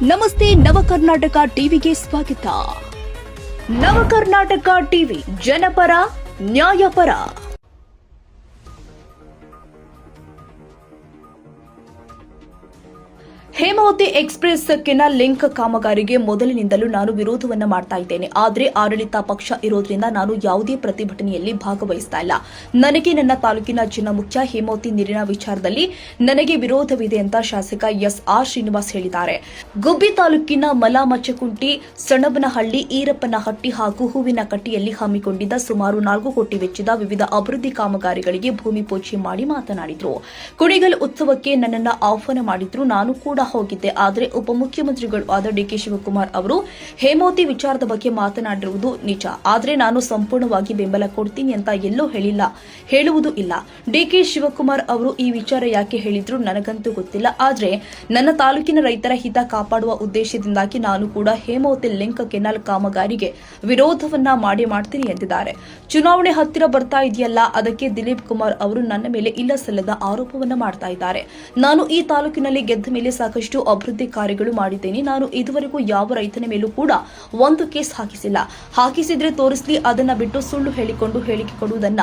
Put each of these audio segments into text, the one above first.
ನಮಸ್ತೆ ನವಕರ್ನಾಟಕ ಟಿವಿಗೆ ಸ್ವಾಗತ. ನವಕರ್ನಾಟಕ ಟಿವಿ ಜನಪರ ನ್ಯಾಯಪರ. ಹೇಮಾವತಿ ಎಕ್ಸ್ಪ್ರೆಸ್ ಕೆನಾಲ್ ಲಿಂಕ್ ಕಾಮಗಾರಿಗೆ ಮೊದಲಿನಿಂದಲೂ ನಾನು ವಿರೋಧವನ್ನ ಮಾಡ್ತಾ ಇದ್ದೇನೆ. ಆದರೆ ಆಡಳಿತ ಪಕ್ಷ ಇರೋದ್ರಿಂದ ನಾನು ಯಾವುದೇ ಪ್ರತಿಭಟನೆಯಲ್ಲಿ ಭಾಗವಹಿಸ್ತಾ ಇಲ್ಲ. ನನಗೆ ನನ್ನ ತಾಲೂಕಿನ ಜಿಲ್ಲಾ ಮುಖ್ಯ ಹೇಮಾವತಿ ನೀರಿನ ವಿಚಾರದಲ್ಲಿ ನನಗೆ ವಿರೋಧವಿದೆ ಅಂತ ಶಾಸಕ ಎಸ್.ಆರ್. ಶ್ರೀನಿವಾಸ್ ಹೇಳಿದ್ದಾರೆ. ಗುಬ್ಬಿ ತಾಲೂಕಿನ ಮಲಾಮಚಕುಂಟಿ, ಸಣಬನಹಳ್ಳಿ, ಈರಪ್ಪನಹಟ್ಟಿ ಹಾಗೂ ಹೂವಿನಕಟ್ಟಿಯಲ್ಲಿ ಹಮ್ಮಿಕೊಂಡಿದ್ದ ಸುಮಾರು 4 ಕೋಟಿ ವೆಚ್ಚದ ವಿವಿಧ ಅಭಿವೃದ್ಧಿ ಕಾಮಗಾರಿಗಳಿಗೆ ಭೂಮಿ ಪೂಜೆ ಮಾಡಿ ಮಾತನಾಡಿದರು. ಕುಣಿಗಲ್ ಉತ್ಸವಕ್ಕೆ ನನ್ನನ್ನು ಆಹ್ವಾನ ಮಾಡಿದ್ರು. ನಾನು ಕೂಡ ಹೋಗಿದ್ದೆ. ಆದರೆ ಉಪಮುಖ್ಯಮಂತ್ರಿಗಳು ಆದ ಡಿಕೆ ಶಿವಕುಮಾರ್ ಅವರು ಹೇಮಾವತಿ ವಿಚಾರದ ಬಗ್ಗೆ ಮಾತನಾಡಿರುವುದು ನಿಜ. ಆದರೆ ನಾನು ಸಂಪೂರ್ಣವಾಗಿ ಬೆಂಬಲ ಕೊಡ್ತೀನಿ ಅಂತ ಎಲ್ಲೂ ಹೇಳುವುದು ಇಲ್ಲ. ಡಿಕೆ ಶಿವಕುಮಾರ್ ಅವರು ಈ ವಿಚಾರ ಯಾಕೆ ಹೇಳಿದ್ರು ನನಗಂತೂ ಗೊತ್ತಿಲ್ಲ. ಆದರೆ ನನ್ನ ತಾಲೂಕಿನ ರೈತರ ಹಿತ ಕಾಪಾಡುವ ಉದ್ದೇಶದಿಂದಾಗಿ ನಾನು ಕೂಡ ಹೇಮಾವತಿ ಲಿಂಕ್ ಕೆನಾಲ್ ಕಾಮಗಾರಿಗೆ ವಿರೋಧವನ್ನ ಮಾಡ್ತೀನಿ ಎಂದಿದ್ದಾರೆ. ಚುನಾವಣೆ ಹತ್ತಿರ ಬರ್ತಾ ಇದೆಯಲ್ಲ, ಅದಕ್ಕೆ ದಿಲೀಪ್ ಕುಮಾರ್ ಅವರು ನನ್ನ ಮೇಲೆ ಇಲ್ಲ ಸಲ್ಲದ ಆರೋಪವನ್ನ ಮಾಡ್ತಾ ಇದ್ದಾರೆ. ನಾನು ಈ ತಾಲೂಕಿನಲ್ಲಿ ಗೆದ್ದ ಮೇಲೆ ಸಾಕಷ್ಟು ಅಭಿವೃದ್ಧಿ ಕಾರ್ಯಗಳು ಮಾಡಿದ್ದೇನೆ. ನಾನು ಇದುವರೆಗೂ ಯಾವ ರೈತನ ಮೇಲೂ ಕೂಡ ಒಂದು ಕೇಸ್ ಹಾಕಿಸಿಲ್ಲ. ಹಾಕಿಸಿದ್ರೆ ತೋರಿಸಲಿ, ಅದನ್ನ ಬಿಟ್ಟು ಸುಳ್ಳು ಹೇಳಿಕೊಂಡು ಹೇಳಿಕೆ ಕೊಡುವುದನ್ನ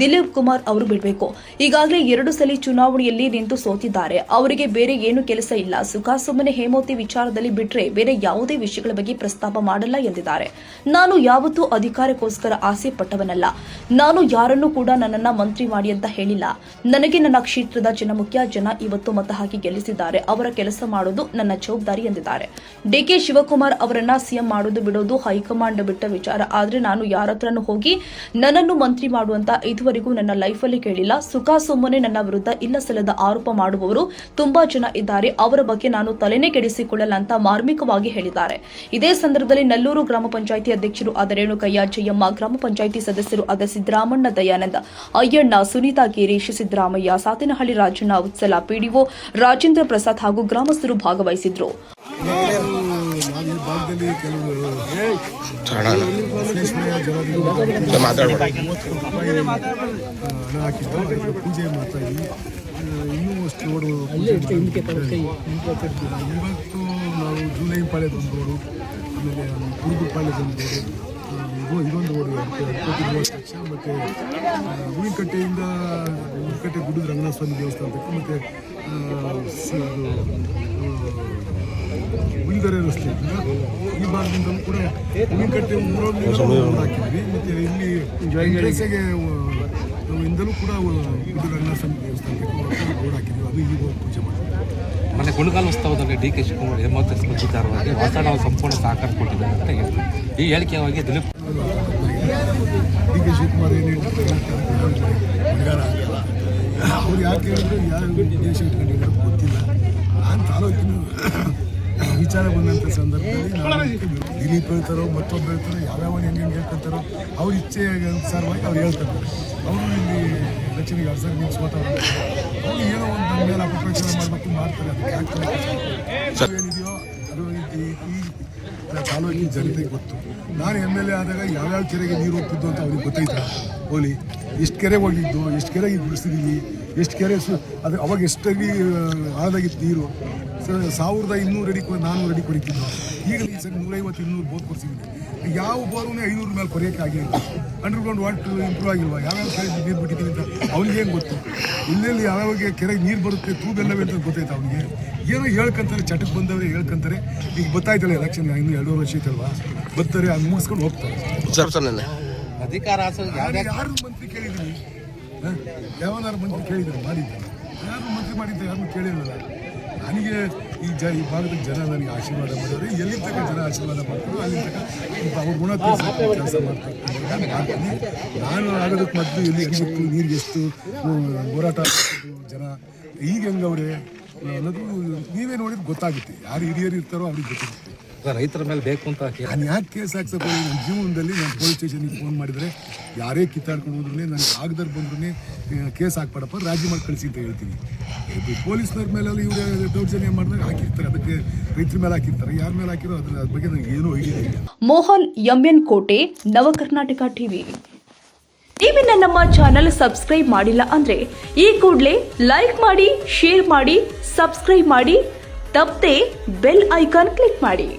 ದಿಲೀಪ್ ಕುಮಾರ್ ಅವರು ಬಿಡಬೇಕು. ಈಗಾಗಲೇ 2 ಸಲ ಚುನಾವಣೆಯಲ್ಲಿ ನಿಂತು ಸೋತಿದ್ದಾರೆ. ಅವರಿಗೆ ಬೇರೆ ಏನು ಕೆಲಸ ಇಲ್ಲ. ಸುಮ್ಮನೆ ಹೇಮಾವತಿ ವಿಚಾರದಲ್ಲಿ ಬಿಟ್ರೆ ಬೇರೆ ಯಾವುದೇ ವಿಷಯಗಳ ಬಗ್ಗೆ ಪ್ರಸ್ತಾಪ ಮಾಡಲ್ಲ ಎಂದಿದ್ದಾರೆ. ನಾನು ಯಾವತ್ತೂ ಅಧಿಕಾರಕ್ಕೋಸ್ಕರ ಆಸೆ ಪಟ್ಟವನಲ್ಲ. ನಾನು ಯಾರನ್ನೂ ಕೂಡ ನನ್ನನ್ನ ಮಂತ್ರಿ ಮಾಡಿ ಅಂತ ಹೇಳಿಲ್ಲ. ನನಗೆ ನನ್ನ ಕ್ಷೇತ್ರದ ಜನಮುಖ್ಯ ಜನ ಇವತ್ತು ಮತ ಹಾಕಿ ಗೆಲ್ಲಿಸಿದ್ದಾರೆ. ಅವರ ಕೆಲಸ ಮಾಡೋದು ನನ್ನ ಜವಾಬ್ದಾರಿ ಎಂದಿದ್ದಾರೆ. ಡಿಕೆ ಶಿವಕುಮಾರ್ ಅವರನ್ನ ಸಿಎಂ ಮಾಡೋದು ಬಿಡೋದು ಹೈಕಮಾಂಡ್ ಬಿಟ್ಟ ವಿಚಾರ. ಆದ್ರೆ ನಾನು ಯಾರ ಹತ್ರನೂ ಹೋಗಿ ನನ್ನನ್ನು ಮಂತ್ರಿ ಮಾಡುವಂತ ಇದುವರೆಗೂ ನನ್ನ ಲೈಫಲ್ಲಿ ಕೇಳಿಲ್ಲ. ಸುಮ್ಮನೆ ನನ್ನ ವಿರುದ್ಧ ಇಲ್ಲ ಸಲ್ಲದ ಆರೋಪ ಮಾಡುವವರು ತುಂಬಾ ಜನ ಇದ್ದಾರೆ. ಅವರ ಬಗ್ಗೆ ನಾನು ತಲೆನೇ ಕೆಡಿಸಿಕೊಳ್ಳಲ್ಲ ಅಂತ ಮಾರ್ಮಿಕವಾಗಿ ಹೇಳಿದ್ದಾರೆ. ಇದೇ ಸಂದರ್ಭದಲ್ಲಿ ನಲ್ಲೂರು ಗ್ರಾಮ ಪಂಚಾಯಿತಿ ಅಧ್ಯಕ್ಷರು ಆದ ರೇಣುಕಯ್ಯ, ಜಯಮ್ಮ, ಗ್ರಾಮ ಪಂಚಾಯಿತಿ ಸದಸ್ಯರು ಆದ ಸಿದ್ದರಾಮಣ್ಣ, ದಯಾನಂದ, ಅಯ್ಯಣ್ಣ, ಸುನೀತಾ, ಗಿರೀಶ್, ಸಿದ್ದರಾಮಯ್ಯ, ಸಾತೇನಹಳ್ಳಿ ರಾಜಣ್ಣ, ಉತ್ಸಲ, ಪಿಡಿಒ ರಾಜೇಂದ್ರ ಪ್ರಸಾದ್ ಹಾಗೂ ಗ್ರಾಮಸ್ಥರು ಭಾಗವಹಿಸಿದ್ರು. ಇವತ್ತು ನಾವು ಜೂಲೈ ಪಾಳ್ಯದೊಂದು ರೋಡು, ಆಮೇಲೆ ಕುರುಬು ಪಾಳ್ಯದೊಂದು ರೋಡು, ಇದೊಂದು ರೋಡು 30 ಲಕ್ಷ. ಮತ್ತು ಹೂವಿನಕಟ್ಟೆಯಿಂದ ಹೂವಿನಕಟ್ಟೆ ಗುಡ್ಡದ ರಂಗನಾಥ ಸ್ವಾಮಿ ದೇವಸ್ಥಾನಕ್ಕೆ ಮತ್ತು ಉಳಿದರೆ ರಸ್ತೆ ಈ ಭಾಗದಿಂದಲೂ ಕೂಡ ಹೂವಿನಕಟ್ಟೆ ರೋಡ್ ಹಾಕಿದ್ವಿ. ಮತ್ತು ಇಲ್ಲಿ ರಸ್ತೆಗೆ ಇಂದಲೂ ಕೂಡ ಗುಡ್ಡದ ರಂಗನಾಥ ಸ್ವಾಮಿ ದೇವಸ್ಥಾನಕ್ಕೆ ರೋಡ್ ಹಾಕಿದ್ವಿ. ಅದು ಈಗ ಪೂಜೆ ಮಾಡ್ತೀವಿ. ಮೊನ್ನೆ ಕುಣಿಗಲ್ ಉತ್ಸವದಲ್ಲಿ ಡಿಕೆ ಶಿವಕುಮಾರ್ ಹೇಮಾವತಿ ವಿಚಾರವಾಗಿ ವಾಸಣ್ಣ ಸಂಪೂರ್ಣ ಸಹಕಾರ ಕೊಟ್ಟಿದ್ದಾರೆ ಅಂತ ಹೇಳ್ತಾರೆ. ಈ ಹೇಳಿಕೆಯಾಗಿ ಡಿಕೆ ಶಿವಕುಮಾರ್ ಏನು ಹೇಳ್ತಾರೆ ಅವ್ರು ಯಾಕೆ ಹೇಳಿದ್ರು, ಯಾರು ದೇಶ ಇಟ್ಕೊಂಡಿದ್ದಾರೆ ಗೊತ್ತಿಲ್ಲ. ನಾನು ತಾಲೂಕಿನ ವಿಚಾರ ಬಂದಂಥ ಸಂದರ್ಭದಲ್ಲಿ ದಿಲೀಪ್ ಹೇಳ್ತಾರೋ ಮತ್ತೊಬ್ಬ ಹೇಳ್ತಾರೋ ಯಾವ್ಯಾವ ಹೆಂಗೆ ಹೇಳ್ಕೊತಾರೋ ಅವ್ರ ಇಚ್ಛೆ ಅನುಸಾರವಾಗಿ ಅವ್ರು ಹೇಳ್ತಾರೆ. ಅವರು ಇಲ್ಲಿ ಎಲೆಕ್ಷನ್ಗೆ 2 ಸಲ ನಿಲ್ಲಿಸ್ಕೊತಾರೆ. ಅವರು ಏನೋ ಒಂದು ನನ್ನ ಮೇಲೆ ಅಪಪ್ರಚಾರ ಮಾಡಬೇಕು ಮಾಡ್ತಾರೆ. ಅದಕ್ಕೆ ಏನಿದೆಯೋ ಅದು ಈ ತಾಲೂಕಿನ ಜನತೆಗೆ ಗೊತ್ತು. ನಾನು MLA ಆದಾಗ ಯಾವ್ಯಾವ ಕೆರೆಗೆ ನೀರು ಹೋಗ್ತಿದ್ದು ಅಂತ ಅವ್ರಿಗೆ ಗೊತ್ತೈತಾ? ಹೋಲಿ ಎಷ್ಟು ಕೆರೆ ಹೋಗಿದ್ದು, ಎಷ್ಟು ಕೆರೆಗೆ ಬಿಡಿಸಿದ್ದೀವಿ, ಎಷ್ಟು ಕೆರೆ ಅದು ಅವಾಗ ಎಷ್ಟಾಗಿ ಆದಾಗಿತ್ತು ನೀರು. 1200 ಅಡಿ 400 ಅಡಿ ಕೊಡಿತಿದ್ದು. ಈಗ ಈ ಸರಿ 150-200 ಬೋರ್ ಕೊಡ್ಸಿದ್ದೀನಿ. ಯಾವ ಬೋರೂ 500 ಮೇಲೆ ಕೊರೆಯೋಕ್ಕೆ ಆಗಿಲ್ಲ. ಅಂಡರ್ಗ್ರೌಂಡ್ ವಾಟರ್ ಇಂಪ್ರೂವ್ ಆಗಿಲ್ವ? ಯಾವ್ಯಾವ ಕೆರೆಗೆ ನೀರು ಬಿಟ್ಟಿದ್ದೀವಿ ಅಂತ ಅವ್ನಿಗೇನು ಗೊತ್ತು? ಇಲ್ಲೆಲ್ಲಿ ಯಾವ್ಯಾವ ಕೆರೆಗೆ ನೀರು ಬರುತ್ತೆ ತೂಬೆಲ್ಲವೇ ಅಂತ ಗೊತ್ತಾಯ್ತು ಅವನಿಗೆ. ಏನೋ ಹೇಳ್ಕೊಂತಾರೆ, ಚಟಕ್ಕೆ ಬಂದವರೇ ಹೇಳ್ಕೊಂತಾರೆ. ಈಗ ಗೊತ್ತಾಯ್ತಲ್ಲ ಎಲೆಕ್ಷನ್ ಇನ್ನೂ 2 ವರ್ಷ ಐತಲ್ವಾ, ಬರ್ತಾರೆ, ಅದು ಮುಗಿಸ್ಕೊಂಡು ಹೋಗ್ತಾರೆ. ಅಧಿಕಾರ ಯಾರು ಮಂತ್ರಿ ಕೇಳಿದ್ದೀನಿ? ಯಾವನಾರು ಮಂತ್ರಿ ಕೇಳಿದ್ದಾರೆ? ಮಾಡಿದ್ದಾರೆ. ಯಾರು ಮಂತ್ರಿ ಮಾಡಿದ್ದಾರೆ? ಯಾರನ್ನು ಕೇಳಿರಲ್ಲ. ನನಗೆ ಈ ಭಾಗದ ಜನ ನನಗೆ ಆಶೀರ್ವಾದ ಮಾಡಿದ್ರೆ ಎಲ್ಲಿ ತನಕ ಜನ ಆಶೀರ್ವಾದ ಮಾಡ್ತಾರೆ ಅಲ್ಲಿ ತನಕ ಅವ್ರ ಗುಣ ಕೆಲಸ ಮಾಡ್ತೀನಿ. ನಾನು ಆಗೋದಕ್ಕೆ ಮೊದಲು ಎಲ್ಲಿ ಹೆಂಗಿತ್ತು, ನೀರಿಗೆ ಎಷ್ಟು ಹೋರಾಟ ಜನ ಈಗ ಹೆಂಗವ್ರೆ ಅನ್ನೋದು ನೀವೇ ನೋಡಿದ್ರೆ ಗೊತ್ತಾಗುತ್ತೆ. ಯಾರು ಹಿರಿಯರು ಇರ್ತಾರೋ ಅವ್ರಿಗೆ ಗೊತ್ತಿರುತ್ತೆ. ರೈತರ ಮೇಲೆ ಬೇಕು ಅಂತ ನಾನು ಯಾಕೆ ಕೇಸ್ ಹಾಕ್ಸಪ್ಪ? ನನ್ನ ಜೀವನದಲ್ಲಿ ನಾನು ಪೊಲೀಸ್ ಸ್ಟೇಷನ್ಗೆ ಫೋನ್ ಮಾಡಿದರೆ ಯಾರೇ ಕಿತ್ತಾಡ್ಕೊಂಡು ಹೋದ್ರೂ ನನಗೆ ಆಗದವ್ರು ಬಂದ್ರೂ ಕೇಸ್ ಹಾಕ್ಬೇಡಪ್ಪ, ರಾಜಿ ಮಾಡಿ ಕಳಿಸಿ ಅಂತ ಹೇಳ್ತೀನಿ. ಇದು ಪೊಲೀಸ್ನವ್ರ ಮೇಲೆಲ್ಲ ಇವರು ದೌರ್ಜನ್ಯ ಮಾಡಿದಾಗ ಹಾಕಿರ್ತಾರೆ. ಅದಕ್ಕೆ ರೈತರ ಮೇಲೆ ಹಾಕಿರ್ತಾರೆ. ಯಾರ ಮೇಲೆ ಹಾಕಿರೋ ಅದ್ರ ಬಗ್ಗೆ ನನಗೆ ಏನೂ ಐಡಿಯಾ ಇಲ್ಲ. ಮೋಹನ್ MN ಕೋಟೆ, ನವಕರ್ನಾಟಕ ಟಿವಿ. ನೀವಿನ್ನ ನಮ್ಮ ಚಾನೆಲ್ ಸಬ್ಸ್ಕ್ರೈಬ್ ಮಾಡಿಲ್ಲ ಅಂದ್ರೆ ಈ ಕೂಡಲೇ ಲೈಕ್ ಮಾಡಿ, ಶೇರ್ ಮಾಡಿ, ಸಬ್ಸ್ಕ್ರೈಬ್ ಮಾಡಿ. ತಪ್ಪದೆ ಬೆಲ್ ಐಕಾನ್ ಕ್ಲಿಕ್ ಮಾಡಿ.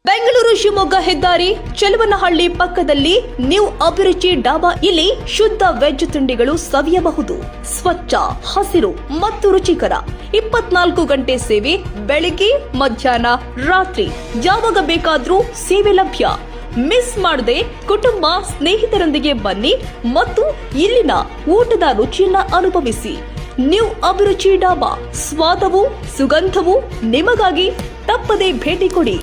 ಬೆಂಗಳೂರು ಶಿವಮೊಗ್ಗ ಹೆದ್ದಾರಿ ಚೆಲುವನಹಳ್ಳಿ ಪಕ್ಕದಲ್ಲಿ ನ್ಯೂ ಅಭಿರುಚಿ ಡಾಬಾ. ಇಲ್ಲಿ ಶುದ್ಧ ವೆಜ್ ತಿಂಡಿಗಳು ಸವಿಯಬಹುದು. ಸ್ವಚ್ಛ, ಹಸಿರು ಮತ್ತು ರುಚಿಕರ 24 ಗಂಟೆ ಸೇವೆ. ಬೆಳಿಗ್ಗೆ, ಮಧ್ಯಾಹ್ನ, ರಾತ್ರಿ ಯಾವಾಗ ಬೇಕಾದ್ರೂ ಸೇವೆ ಲಭ್ಯ. ಮಿಸ್ ಮಾಡದೆ ಕುಟುಂಬ ಸ್ನೇಹಿತರೊಂದಿಗೆ ಬನ್ನಿ ಮತ್ತು ಇಲ್ಲಿನ ಊಟದ ರುಚಿಯನ್ನ ಅನುಭವಿಸಿ. ನ್ಯೂ ಅಭಿರುಚಿ ಡಾಬಾ, ಸ್ವಾದವು ಸುಗಂಧವು ನಿಮಗಾಗಿ. ತಪ್ಪದೆ ಭೇಟಿ ಕೊಡಿ.